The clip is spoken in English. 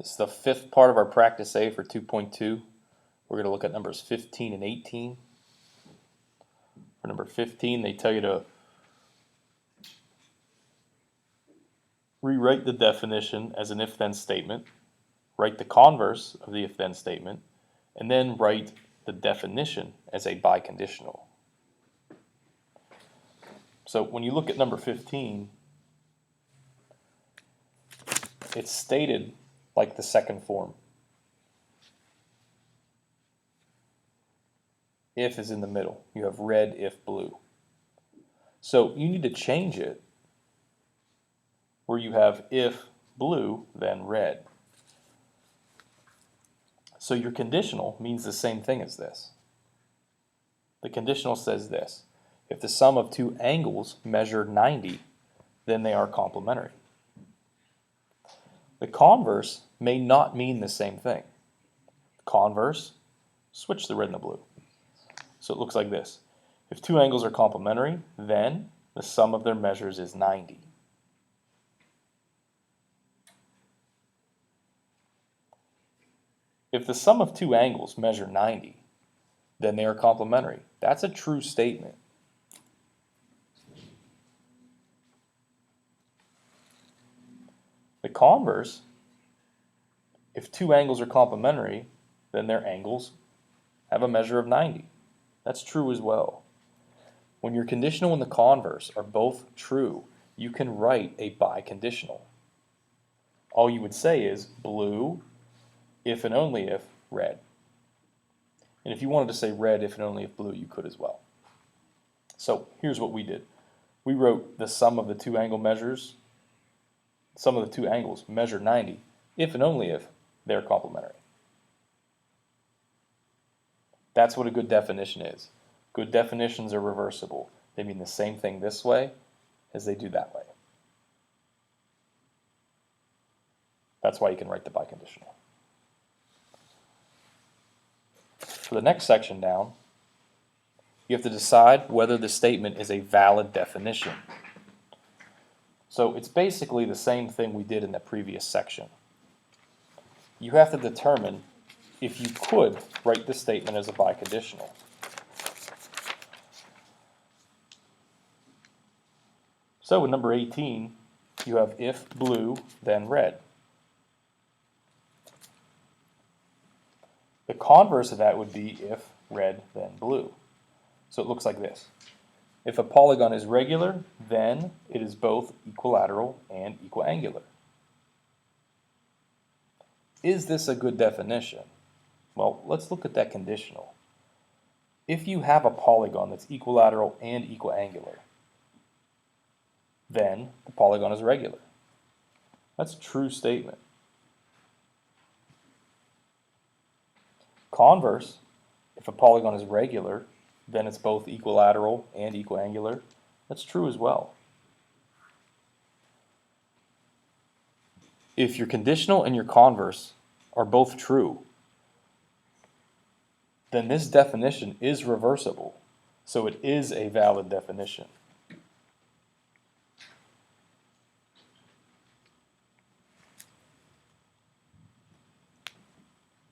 This is the fifth part of our practice A for 2.2. We're going to look at numbers 15 and 18. For number 15, they tell you to rewrite the definition as an if-then statement, write the converse of the if-then statement, and then write the definition as a biconditional. So when you look at number 15, it's stated like the second form. If is in the middle. You have red if blue. So you need to change it where you have if blue, then red. So your conditional means the same thing as this. The conditional says this: if the sum of two angles measure 90, then they are complementary. The converse may not mean the same thing. Converse, switch the red and the blue. So it looks like this. If two angles are complementary, then the sum of their measures is 90. If the sum of two angles measure 90, then they are complementary. That's a true statement. The converse, if two angles are complementary, then their angles have a measure of 90. That's true as well. When your conditional and the converse are both true, you can write a biconditional. All you would say is blue, if and only if red. And if you wanted to say red, if and only if blue, you could as well. So here's what we did. We wrote the sum of the two angle measures. Sum of the two angles measure 90, if and only if they're complementary. That's what a good definition is. Good definitions are reversible. They mean the same thing this way as they do that way. That's why you can write the biconditional. For the next section down, you have to decide whether the statement is a valid definition. So it's basically the same thing we did in the previous section. You have to determine if you could write the statement as a biconditional. So in number 18, you have if blue, then red. The converse of that would be if red, then blue. So it looks like this. If a polygon is regular, then it is both equilateral and equiangular. Is this a good definition? Well, let's look at that conditional. If you have a polygon that's equilateral and equiangular, then the polygon is regular. That's a true statement. Converse, if a polygon is regular, then it's both equilateral and equiangular. That's true as well. If your conditional and your converse are both true, then this definition is reversible, so it is a valid definition.